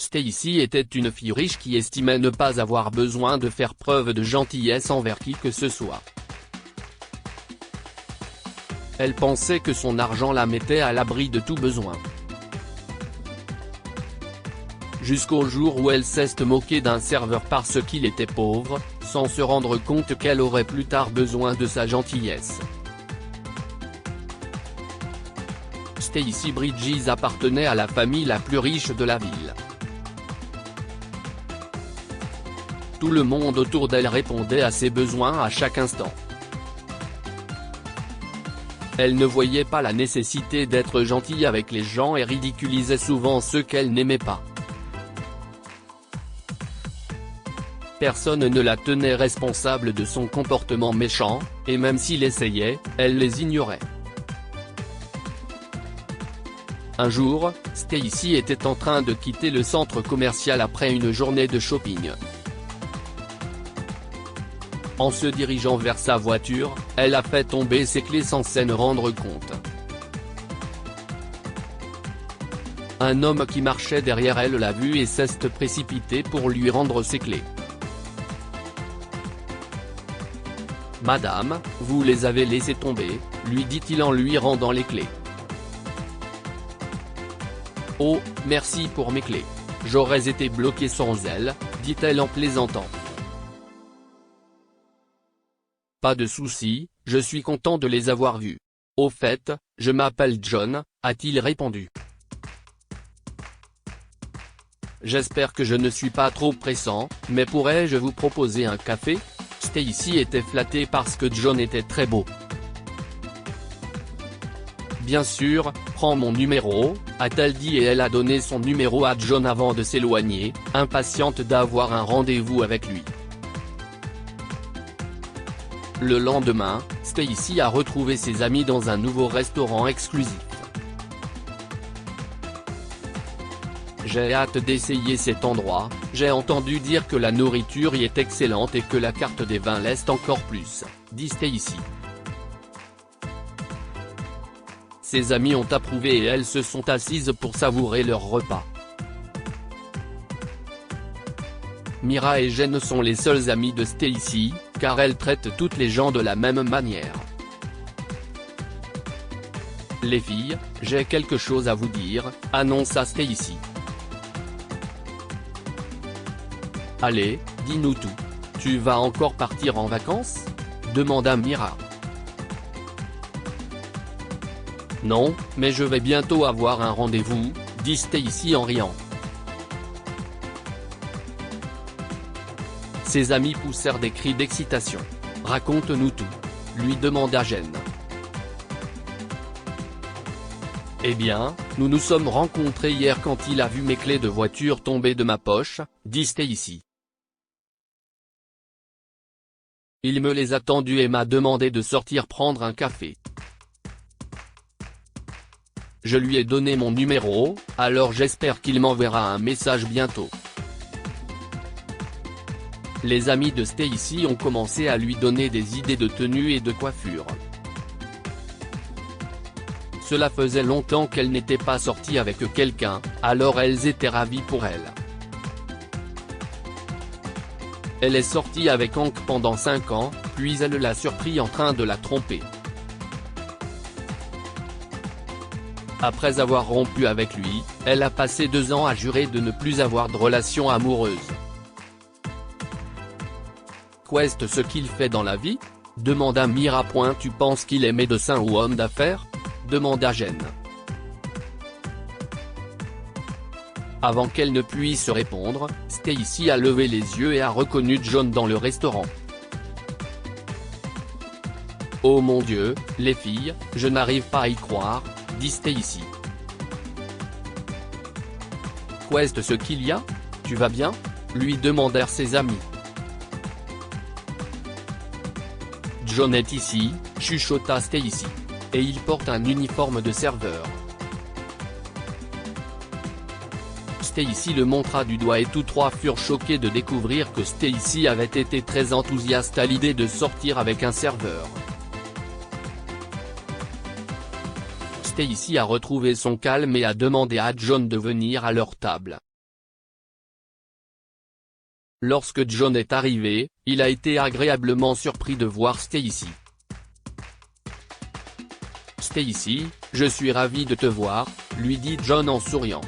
Stacy était une fille riche qui estimait ne pas avoir besoin de faire preuve de gentillesse envers qui que ce soit. Elle pensait que son argent la mettait à l'abri de tout besoin. Jusqu'au jour où elle s'est moquée d'un serveur parce qu'il était pauvre, sans se rendre compte qu'elle aurait plus tard besoin de sa gentillesse. Stacy Bridges appartenait à la famille la plus riche de la ville. Tout le monde autour d'elle répondait à ses besoins à chaque instant. Elle ne voyait pas la nécessité d'être gentille avec les gens et ridiculisait souvent ceux qu'elle n'aimait pas. Personne ne la tenait responsable de son comportement méchant, et même s'il essayait, elle les ignorait. Un jour, Stacy était en train de quitter le centre commercial après une journée de shopping. En se dirigeant vers sa voiture, elle a fait tomber ses clés sans s'en rendre compte. Un homme qui marchait derrière elle l'a vue et s'est précipité pour lui rendre ses clés. « Madame, vous les avez laissées tomber », lui dit-il en lui rendant les clés. « Oh, merci pour mes clés. J'aurais été bloquée sans elles », dit-elle en plaisantant. « Pas de souci, je suis content de les avoir vues. Au fait, je m'appelle John », a-t-il répondu. « J'espère que je ne suis pas trop pressant, mais pourrais-je vous proposer un café ?» Stacy était flattée parce que John était très beau. « Bien sûr, prends mon numéro », a-t-elle dit et elle a donné son numéro à John avant de s'éloigner, impatiente d'avoir un rendez-vous avec lui. Le lendemain, Stacy a retrouvé ses amis dans un nouveau restaurant exclusif. « J'ai hâte d'essayer cet endroit, j'ai entendu dire que la nourriture y est excellente et que la carte des vins l'est encore plus », dit Stacy. Ses amis ont approuvé et elles se sont assises pour savourer leur repas. Mira et Jen sont les seules amies de Stacy, car elle traite toutes les gens de la même manière. « Les filles, j'ai quelque chose à vous dire », annonça Stacy. « Allez, dis-nous tout. Tu vas encore partir en vacances ?» demanda Mira. « Non, mais je vais bientôt avoir un rendez-vous, » dit Stacy en riant. Ses amis poussèrent des cris d'excitation. « Raconte-nous tout », lui demanda Jen. « Eh bien, nous nous sommes rencontrés hier quand il a vu mes clés de voiture tomber de ma poche, » dit Stacy. « Il me les a tendues et m'a demandé de sortir prendre un café. Je lui ai donné mon numéro, alors j'espère qu'il m'enverra un message bientôt. » Les amis de Stacy ont commencé à lui donner des idées de tenue et de coiffure. Cela faisait longtemps qu'elle n'était pas sortie avec quelqu'un, alors elles étaient ravies pour elle. Elle est sortie avec Hank pendant 5 ans, puis elle l'a surpris en train de la tromper. Après avoir rompu avec lui, elle a passé 2 ans à jurer de ne plus avoir de relation amoureuse. Qu'est-ce ce qu'il fait dans la vie ? demanda Mira. Tu penses qu'il est médecin ou homme d'affaires ? demanda Jen. Avant qu'elle ne puisse répondre, Stacy a levé les yeux et a reconnu John dans le restaurant. « Oh mon Dieu, les filles, je n'arrive pas à y croire », dit Stacy. « Qu'est ce qu'il y a ? Tu vas bien ?» lui demandèrent ses amis. « John est ici », chuchota Stacy. « Et il porte un uniforme de serveur. » Stacy le montra du doigt et tous trois furent choqués de découvrir que Stacy avait été très enthousiaste à l'idée de sortir avec un serveur. Stacy a retrouvé son calme et a demandé à John de venir à leur table. Lorsque John est arrivé, il a été agréablement surpris de voir Stacy. Stacy, je suis ravi de te voir, lui dit John en souriant.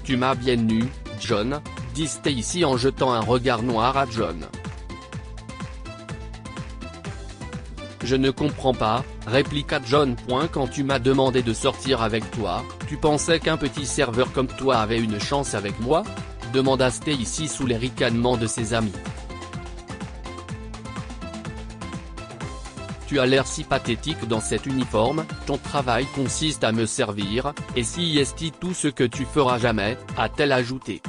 Tu m'as bien eu, John, dit Stacy en jetant un regard noir à John. Je ne comprends pas, répliqua John. Quand tu m'as demandé de sortir avec toi, tu pensais qu'un petit serveur comme toi avait une chance avec moi ? Demanda Stacy sous les ricanements de ses amis. Tu as l'air si pathétique dans cet uniforme, ton travail consiste à me servir, et si est tout ce que tu feras jamais, a-t-elle ajouté.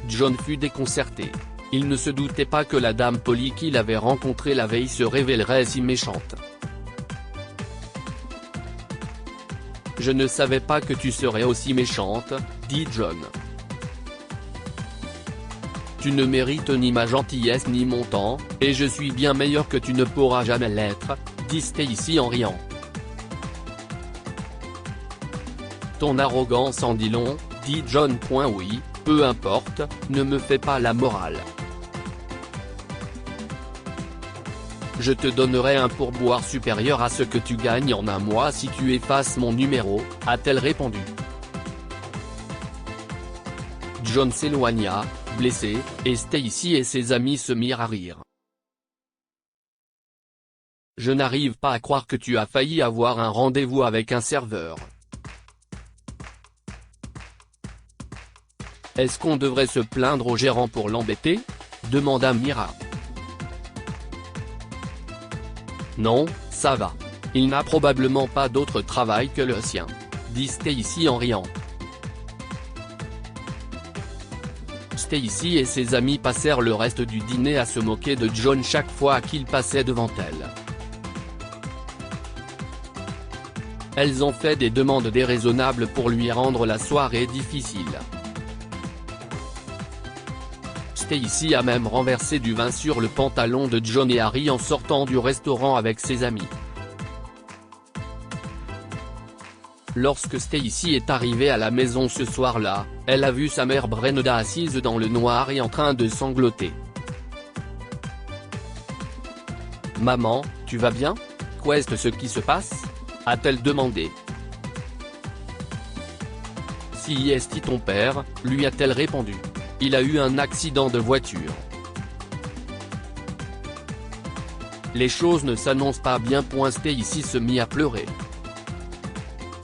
John fut déconcerté. Il ne se doutait pas que la dame polie qu'il avait rencontrée la veille se révélerait si méchante. Je ne savais pas que tu serais aussi méchante, dit John. Tu ne mérites ni ma gentillesse ni mon temps, et je suis bien meilleur que tu ne pourras jamais l'être, dit Stacy en riant. Ton arrogance en dit long, dit John. Oui, peu importe, ne me fais pas la morale. Je te donnerai un pourboire supérieur à ce que tu gagnes en un mois si tu effaces mon numéro, a-t-elle répondu. John s'éloigna, blessé, et Stacy et ses amis se mirent à rire. Je n'arrive pas à croire que tu as failli avoir un rendez-vous avec un serveur. Est-ce qu'on devrait se plaindre au gérant pour l'embêter ? Demanda Mira. Non, ça va. Il n'a probablement pas d'autre travail que le sien, dit Stacy en riant. Stacy et ses amis passèrent le reste du dîner à se moquer de John chaque fois qu'il passait devant elles. Elles ont fait des demandes déraisonnables pour lui rendre la soirée difficile. Stacy a même renversé du vin sur le pantalon de John et Harry en sortant du restaurant avec ses amis. Lorsque Stacy est arrivée à la maison ce soir-là, elle a vu sa mère Brenda assise dans le noir et en train de sangloter. « Maman, tu vas bien ? Qu'est-ce ce qui se passe ?» a-t-elle demandé. « Si est ton père ?» lui a-t-elle répondu. « Il a eu un accident de voiture. » Les choses ne s'annoncent pas bien. Stacy se mit à pleurer.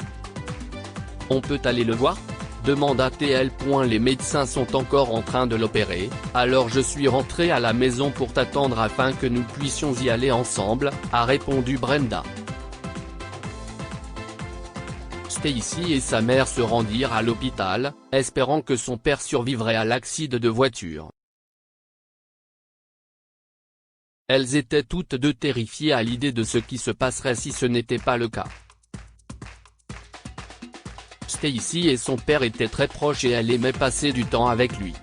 « On peut aller le voir ? demanda-t-elle. Les médecins sont encore en train de l'opérer, alors je suis rentrée à la maison pour t'attendre afin que nous puissions y aller ensemble, a répondu Brenda. Stacy et sa mère se rendirent à l'hôpital, espérant que son père survivrait à l'accident de voiture. Elles étaient toutes deux terrifiées à l'idée de ce qui se passerait si ce n'était pas le cas. Stacy et son père étaient très proches et elle aimait passer du temps avec lui.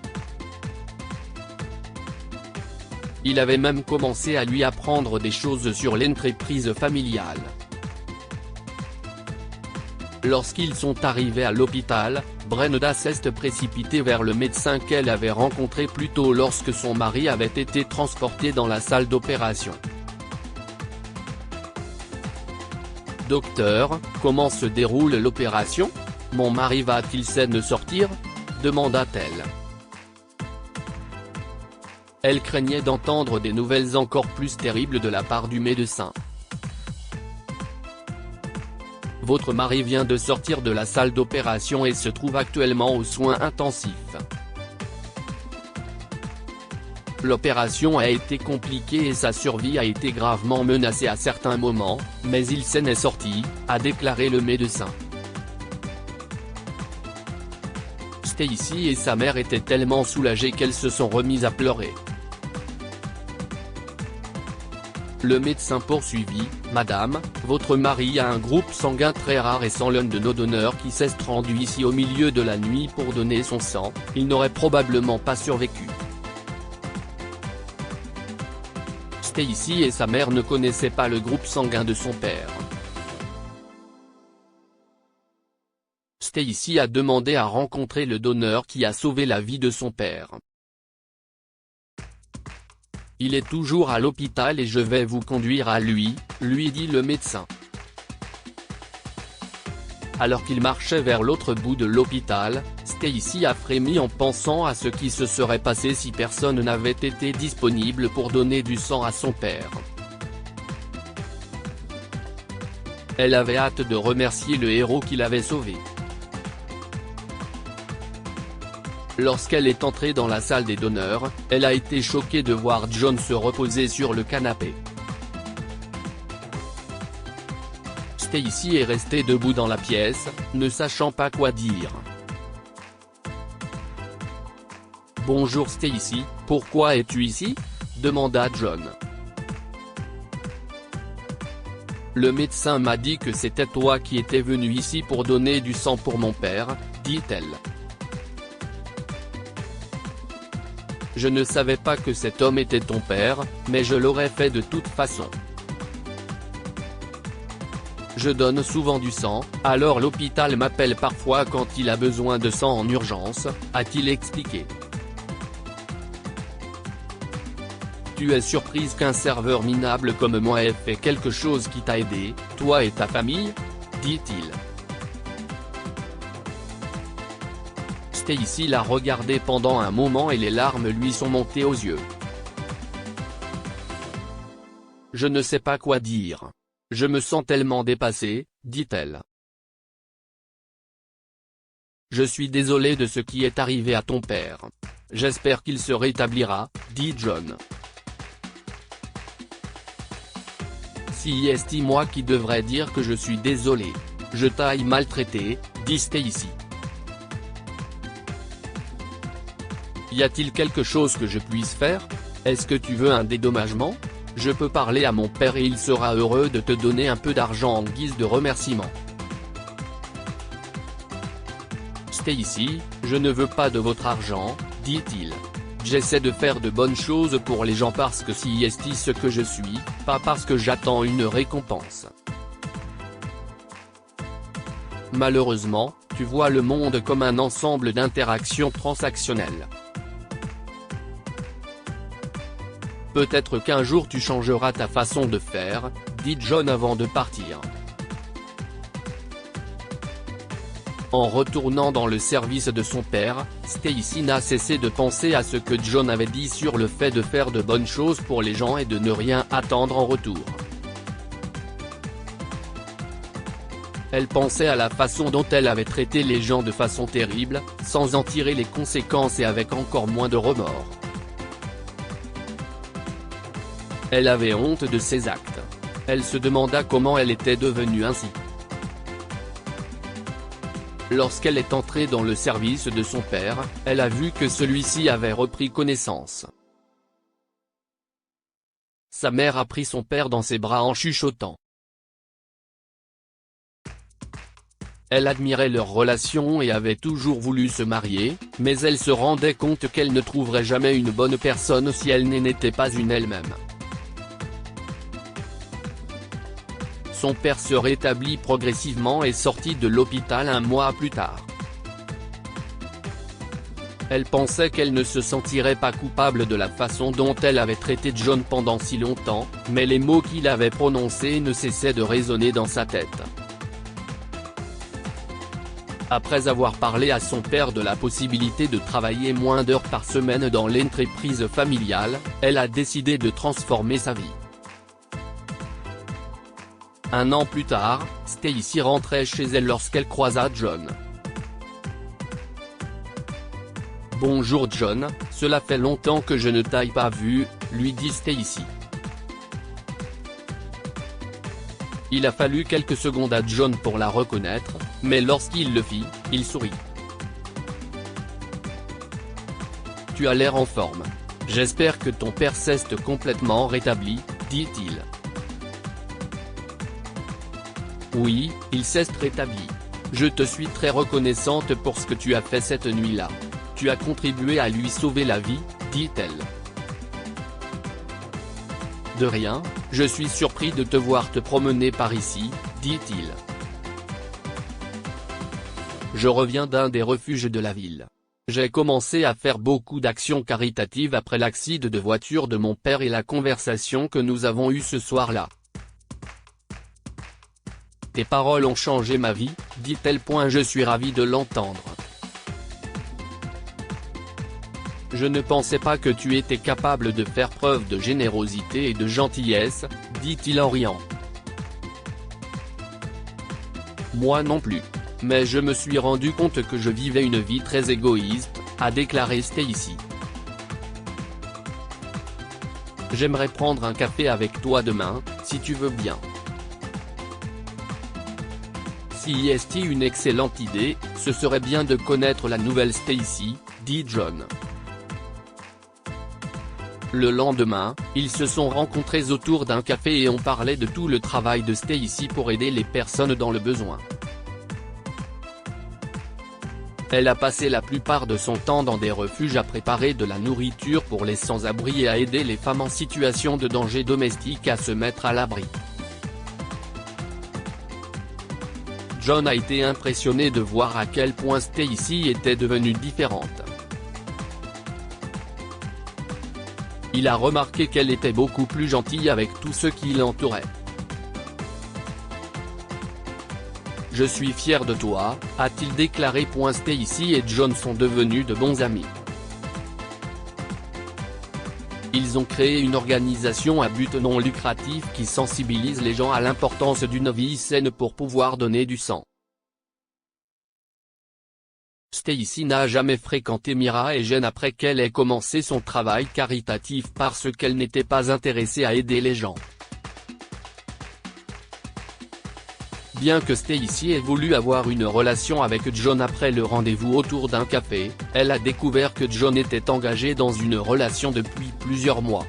Il avait même commencé à lui apprendre des choses sur l'entreprise familiale. Lorsqu'ils sont arrivés à l'hôpital, Brenda s'est précipitée vers le médecin qu'elle avait rencontré plus tôt lorsque son mari avait été transporté dans la salle d'opération. « Docteur, comment se déroule l'opération ? Mon mari va-t-il s'en sortir ?» demanda-t-elle. Elle craignait d'entendre des nouvelles encore plus terribles de la part du médecin. Votre mari vient de sortir de la salle d'opération et se trouve actuellement aux soins intensifs. L'opération a été compliquée et sa survie a été gravement menacée à certains moments, mais il s'en est sorti, a déclaré le médecin. Stacy et sa mère étaient tellement soulagées qu'elles se sont remises à pleurer. Le médecin poursuivit, « Madame, votre mari a un groupe sanguin très rare et sans l'un de nos donneurs qui s'est rendu ici au milieu de la nuit pour donner son sang, il n'aurait probablement pas survécu. » Stacy et sa mère ne connaissaient pas le groupe sanguin de son père. Stacy a demandé à rencontrer le donneur qui a sauvé la vie de son père. Il est toujours à l'hôpital et je vais vous conduire à lui, lui dit le médecin. Alors qu'il marchait vers l'autre bout de l'hôpital, Stacy a frémi en pensant à ce qui se serait passé si personne n'avait été disponible pour donner du sang à son père. Elle avait hâte de remercier le héros qui l'avait sauvée. Lorsqu'elle est entrée dans la salle des donneurs, elle a été choquée de voir John se reposer sur le canapé. Stacy est restée debout dans la pièce, ne sachant pas quoi dire. « Bonjour Stacy, pourquoi es-tu ici ?» demanda John. « Le médecin m'a dit que c'était toi qui étais venu ici pour donner du sang pour mon père, » dit-elle. « Je ne savais pas que cet homme était ton père, mais je l'aurais fait de toute façon. Je donne souvent du sang, alors l'hôpital m'appelle parfois quand il a besoin de sang en urgence, » a-t-il expliqué. « Tu es surprise qu'un serveur minable comme moi ait fait quelque chose qui t'a aidé, toi et ta famille ?» dit-il. Stacy l'a regardé pendant un moment et les larmes lui sont montées aux yeux. « Je ne sais pas quoi dire. Je me sens tellement dépassée, » dit-elle. « Je suis désolée de ce qui est arrivé à ton père. J'espère qu'il se rétablira, » dit John. « C'est moi qui devrais dire que je suis désolée. Je t'ai maltraité, » dit Stacy. « Y a-t-il quelque chose que je puisse faire? Est-ce que tu veux un dédommagement? Je peux parler à mon père et il sera heureux de te donner un peu d'argent en guise de remerciement. » Stacy, « Je ne veux pas de votre argent, » dit-il. « J'essaie de faire de bonnes choses pour les gens parce que c'est ce que je suis, pas parce que j'attends une récompense. Malheureusement, tu vois le monde comme un ensemble d'interactions transactionnelles. Peut-être qu'un jour tu changeras ta façon de faire, » dit John avant de partir. En retournant dans le service de son père, Stacy n'a cessé de penser à ce que John avait dit sur le fait de faire de bonnes choses pour les gens et de ne rien attendre en retour. Elle pensait à la façon dont elle avait traité les gens de façon terrible, sans en tirer les conséquences et avec encore moins de remords. Elle avait honte de ses actes. Elle se demanda comment elle était devenue ainsi. Lorsqu'elle est entrée dans le service de son père, elle a vu que celui-ci avait repris connaissance. Sa mère a pris son père dans ses bras en chuchotant. Elle admirait leur relation et avait toujours voulu se marier, mais elle se rendait compte qu'elle ne trouverait jamais une bonne personne si elle n'en était pas une elle-même. Son père se rétablit progressivement et sortit de l'hôpital un mois plus tard. Elle pensait qu'elle ne se sentirait pas coupable de la façon dont elle avait traité John pendant si longtemps, mais les mots qu'il avait prononcés ne cessaient de résonner dans sa tête. Après avoir parlé à son père de la possibilité de travailler moins d'heures par semaine dans l'entreprise familiale, elle a décidé de transformer sa vie. Un an plus tard, Stacy rentrait chez elle lorsqu'elle croisa John. « Bonjour John, cela fait longtemps que je ne t'ai pas vu », lui dit Stacy. Il a fallu quelques secondes à John pour la reconnaître, mais lorsqu'il le fit, il sourit. « Tu as l'air en forme. J'espère que ton père s'est complètement rétabli, » dit-il. « Oui, il s'est rétabli. Je te suis très reconnaissante pour ce que tu as fait cette nuit-là. Tu as contribué à lui sauver la vie, » dit-elle. « De rien, je suis surpris de te voir te promener par ici, » dit-il. Je reviens d'un des refuges de la ville. J'ai commencé à faire beaucoup d'actions caritatives après l'accident de voiture de mon père et la conversation que nous avons eue ce soir-là. Tes paroles ont changé ma vie, dit-elle. Je suis ravi de l'entendre. Je ne pensais pas que tu étais capable de faire preuve de générosité et de gentillesse, dit-il en riant. Moi non plus. Mais je me suis rendu compte que je vivais une vie très égoïste, a déclaré Stacy. J'aimerais prendre un café avec toi demain, si tu veux bien. Si est une excellente idée, ce serait bien de connaître la nouvelle Stacy, dit John. Le lendemain, ils se sont rencontrés autour d'un café et ont parlé de tout le travail de Stacy pour aider les personnes dans le besoin. Elle a passé la plupart de son temps dans des refuges à préparer de la nourriture pour les sans-abri et à aider les femmes en situation de danger domestique à se mettre à l'abri. John a été impressionné de voir à quel point Stacy était devenue différente. Il a remarqué qu'elle était beaucoup plus gentille avec tous ceux qui l'entouraient. Je suis fier de toi, a-t-il déclaré. Stacy et John sont devenus de bons amis. Ils ont créé une organisation à but non lucratif qui sensibilise les gens à l'importance d'une vie saine pour pouvoir donner du sang. Stacy n'a jamais fréquenté Mira et Jen après qu'elle ait commencé son travail caritatif parce qu'elle n'était pas intéressée à aider les gens. Bien que Stacy ait voulu avoir une relation avec John après le rendez-vous autour d'un café, elle a découvert que John était engagé dans une relation depuis plusieurs mois.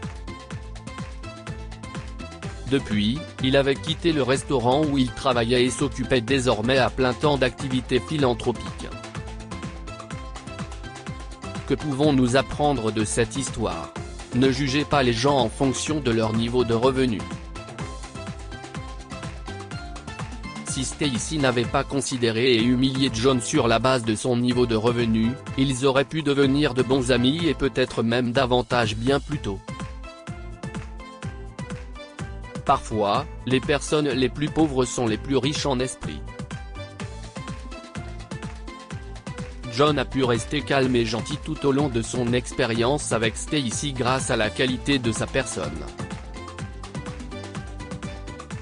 Depuis, il avait quitté le restaurant où il travaillait et s'occupait désormais à plein temps d'activités philanthropiques. Que pouvons-nous apprendre de cette histoire? Ne jugez pas les gens en fonction de leur niveau de revenu. Si Stacy n'avait pas considéré et humilié John sur la base de son niveau de revenu, ils auraient pu devenir de bons amis et peut-être même davantage bien plus tôt. Parfois, les personnes les plus pauvres sont les plus riches en esprit. John a pu rester calme et gentil tout au long de son expérience avec Stacy grâce à la qualité de sa personne.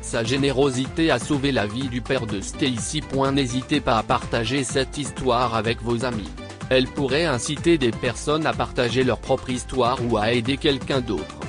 Sa générosité a sauvé la vie du père de Stacy. N'hésitez pas à partager cette histoire avec vos amis. Elle pourrait inciter des personnes à partager leur propre histoire ou à aider quelqu'un d'autre.